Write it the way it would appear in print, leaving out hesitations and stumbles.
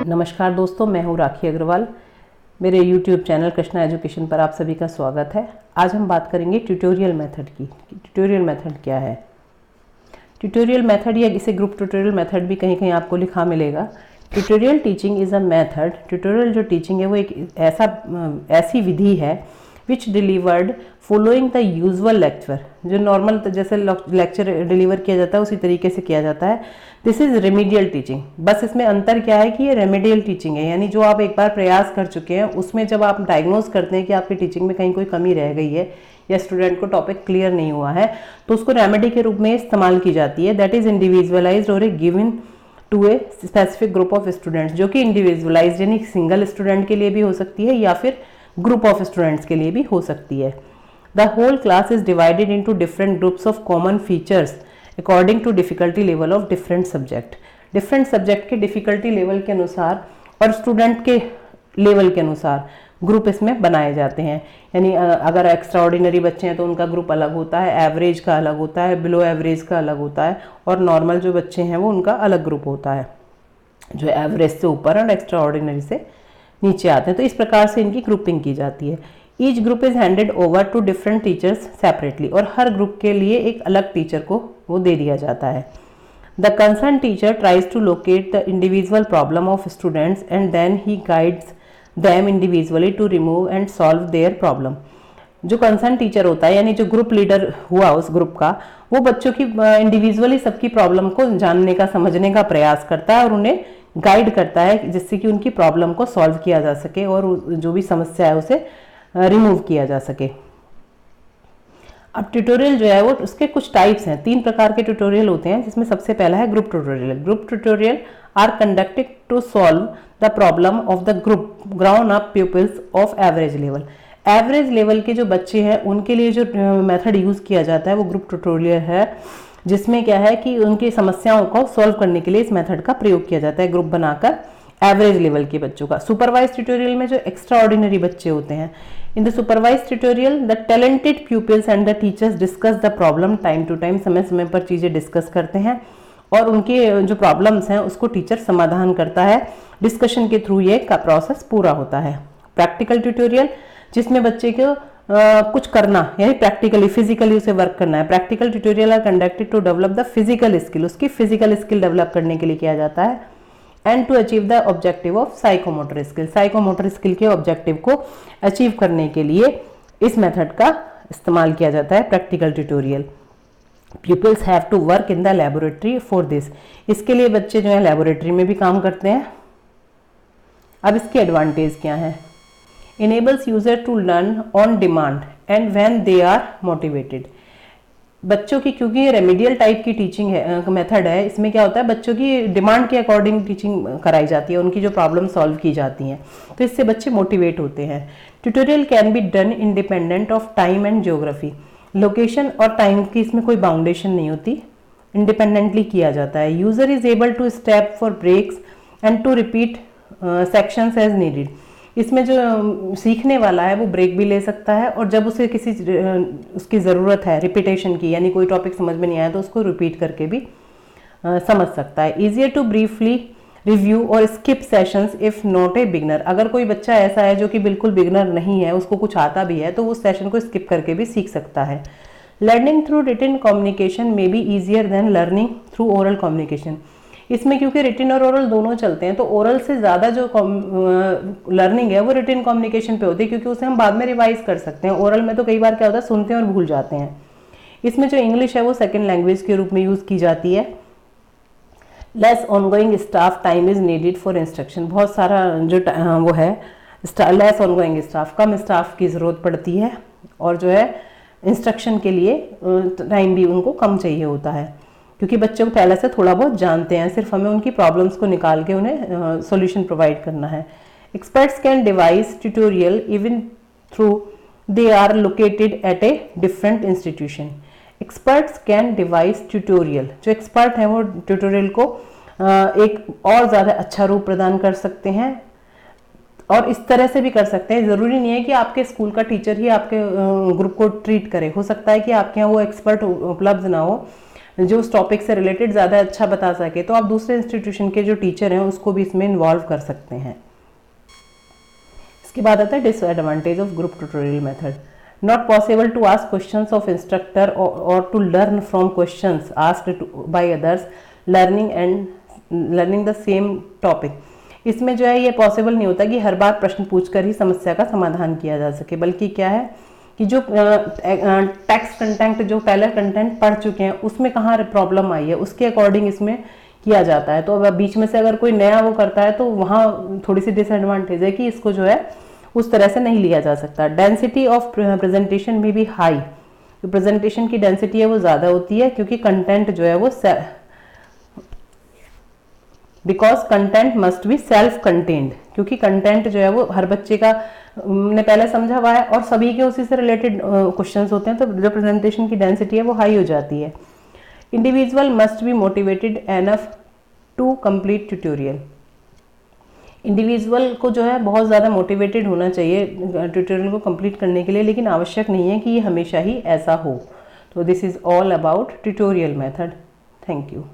नमस्कार दोस्तों, मैं हूँ राखी अग्रवाल। मेरे YouTube चैनल कृष्णा एजुकेशन पर आप सभी का स्वागत है। आज हम बात करेंगे ट्यूटोरियल मेथड की। ट्यूटोरियल मेथड क्या है? ट्यूटोरियल मेथड या इसे ग्रुप ट्यूटोरियल मेथड भी कहीं कहीं आपको लिखा मिलेगा। Tutorial teaching is a method. Tutorial जो टीचिंग है वो एक ऐसी विधि है which delivered following the usual lecture. जो नॉर्मल जैसे लेक्चर डिलीवर किया जाता है उसी तरीके से किया जाता है। This is remedial teaching. बस इसमें अंतर क्या है कि ये रेमेडियल टीचिंग है, यानी जो आप एक बार प्रयास कर चुके हैं उसमें जब आप डायग्नोज करते हैं कि आपकी टीचिंग में कहीं कोई कमी रह गई है या स्टूडेंट को टॉपिक क्लियर नहीं हुआ है तो उसको रेमेडी के रूप में इस्तेमाल की जाती है। दैट इज इंडिविजुअलाइज्ड और a given to a specific group of students, जो कि इंडिविजुअलाइज्ड यानी सिंगल स्टूडेंट के लिए भी हो सकती है या फिर ग्रुप ऑफ स्टूडेंट्स के लिए भी हो सकती है। The whole class is divided into different groups of common features according to difficulty level of different subject. Different subject के डिफिकल्टी लेवल के अनुसार और स्टूडेंट के लेवल के अनुसार ग्रुप इसमें बनाए जाते हैं। यानी अगर एक्स्ट्रा ऑर्डिनरी बच्चे हैं तो उनका ग्रुप अलग होता है, एवरेज का अलग होता है, बिलो एवरेज का अलग होता है, और नॉर्मल जो बच्चे हैं वो उनका अलग ग्रुप होता है जो एवरेज से ऊपर और एक्स्ट्रा ऑर्डिनरी से नीचे आते हैं। तो इस प्रकार से इनकी ग्रुपिंग की जाती है। Each group is handed over to different teachers separately, और हर ग्रुप के लिए एक अलग टीचर को वो दे दिया जाता है। The concern teacher tries to locate the individual problem of students and then he guides them individually to remove and solve their problem. जो कंसर्न टीचर होता है यानी जो ग्रुप लीडर हुआ उस ग्रुप का, वो बच्चों की इंडिविजुअली सबकी प्रॉब्लम को जानने का समझने का प्रयास करता है और उन्हें गाइड करता है जिससे कि उनकी प्रॉब्लम को सॉल्व किया जा सके और जो भी समस्या है उसे रिमूव किया जा सके। अब ट्यूटोरियल जो है वो उसके कुछ टाइप्स हैं। 3 प्रकार के ट्यूटोरियल होते हैं, जिसमें सबसे पहला है group tutorial. Group tutorial are conducted to solve the problem of the group ground up peoples of average level. Average level के जो बच्चे हैं उनके लिए जो मेथड यूज किया जाता है वो ग्रुप ट्यूटोरियल है, जिसमें क्या है कि उनकी समस्याओं को सॉल्व करने के लिए इस मेथड का प्रयोग किया जाता है ग्रुप बनाकर एवरेज लेवल के बच्चों का। सुपरवाइज ट्यूटोरियल में जो एक्स्ट्रा ऑर्डिनरी बच्चे होते हैं, in the supervise tutorial the talented pupils and the teachers discuss the problem time to time. समय समय पर चीजें डिस्कस करते हैं और उनके जो प्रॉब्लम्स हैं उसको टीचर समाधान करता है। डिस्कशन के थ्रू ये का प्रोसेस पूरा होता है। प्रैक्टिकल ट्यूटोरियल, जिसमें बच्चे को कुछ करना यानी प्रैक्टिकली फिजिकली उसे वर्क करना है। Practical tutorial are conducted to develop the physical skill, उसकी फिजिकल स्किल डेवलप करने के लिए किया जाता है। And to achieve the objective of psychomotor skill, psychomotor skill के ऑब्जेक्टिव को अचीव करने के लिए इस मेथड का इस्तेमाल किया जाता है practical tutorial. Peoples have to work in the laboratory for this, इसके लिए बच्चे जो है लेबोरेटरी में भी काम करते हैं। अब इसके एडवांटेज क्या है? enables user to learn on demand and when they are motivated। बच्चों की, क्योंकि ये रेमेडियल टाइप की टीचिंग है मेथड है, इसमें क्या होता है बच्चों की डिमांड के अकॉर्डिंग टीचिंग कराई जाती है, उनकी जो प्रॉब्लम सॉल्व की जाती हैं, तो इससे बच्चे मोटिवेट होते हैं। Tutorial can be done independent of time and geography. Location और टाइम की इसमें कोई बाउंडेशन नहीं होती, इंडिपेंडेंटली किया जाता है। User is able to step for breaks and to repeat sections as needed. इसमें जो सीखने वाला है वो ब्रेक भी ले सकता है और जब उसे किसी उसकी ज़रूरत है रिपीटेशन की, यानी कोई टॉपिक समझ में नहीं आया तो उसको रिपीट करके भी समझ सकता है। ईजियर टू ब्रीफली रिव्यू और skip sessions if not a beginner. अगर कोई बच्चा ऐसा है जो कि बिल्कुल बिगनर नहीं है, उसको कुछ आता भी है, तो उस सेशन को स्किप करके भी सीख सकता है। Learning through written communication may be easier than learning through oral communication. इसमें क्योंकि रिटन और ओरल दोनों चलते हैं तो ओरल से ज़्यादा जो लर्निंग है वो रिटन कम्युनिकेशन पे होती है, क्योंकि उसे हम बाद में रिवाइज कर सकते हैं। ओरल में तो कई बार क्या होता है सुनते हैं और भूल जाते हैं। इसमें जो इंग्लिश है वो सेकेंड लैंग्वेज के रूप में यूज़ की जाती है। Less ongoing staff time is needed for instruction. बहुत सारा जो वो है लेस ऑनगोइंग स्टाफ, कम स्टाफ की ज़रूरत पड़ती है और जो है इंस्ट्रक्शन के लिए टाइम भी उनको कम चाहिए होता है, क्योंकि बच्चों को पहले से थोड़ा बहुत जानते हैं, सिर्फ हमें उनकी प्रॉब्लम्स को निकाल के उन्हें सॉल्यूशन प्रोवाइड करना है। Experts can devise tutorial even through they are located at a different institution. Experts can devise tutorial, जो एक्सपर्ट हैं वो ट्यूटोरियल को एक और ज़्यादा अच्छा रूप प्रदान कर सकते हैं और इस तरह से भी कर सकते हैं। ज़रूरी नहीं है कि आपके स्कूल का टीचर ही आपके ग्रुप को ट्रीट करे, हो सकता है कि आपके यहाँ वो एक्सपर्ट उपलब्ध ना हो, जो उस टॉपिक से रिलेटेड ज़्यादा अच्छा बता सके, तो आप दूसरे इंस्टीट्यूशन के जो टीचर हैं उसको भी इसमें इन्वॉल्व कर सकते हैं। इसके बाद आता है disadvantage of group tutorial method. Not possible to ask questions of instructor और to learn from questions asked by others learning the same topic. इसमें जो है ये पॉसिबल नहीं होता कि हर बार प्रश्न पूछकर ही समस्या का समाधान किया जा सके, बल्कि क्या है कि जो टेक्स्ट कंटेंट जो पहले कंटेंट पढ़ चुके हैं उसमें कहाँ प्रॉब्लम आई है उसके अकॉर्डिंग इसमें किया जाता है। तो अब बीच में से अगर कोई नया वो करता है तो वहाँ थोड़ी सी डिसएडवांटेज है कि इसको जो है उस तरह से नहीं लिया जा सकता। डेंसिटी ऑफ प्रेजेंटेशन में भी हाई, जो प्रेजेंटेशन की डेंसिटी है वो ज़्यादा होती है क्योंकि कंटेंट जो है वो because content must be self contained, क्योंकि कंटेंट जो है वो हर बच्चे का ने पहले समझा हुआ है और सभी के उसी से रिलेटेड क्वेश्चंस होते हैं, तो जो प्रेजेंटेशन की डेंसिटी है वो हाई हो जाती है। Individual must be motivated enough to complete tutorial. Individual को जो है बहुत ज़्यादा मोटिवेटेड होना चाहिए ट्यूटोरियल को कंप्लीट करने के लिए, लेकिन आवश्यक नहीं है कि ये हमेशा ही ऐसा हो। तो this is all about tutorial method. Thank you.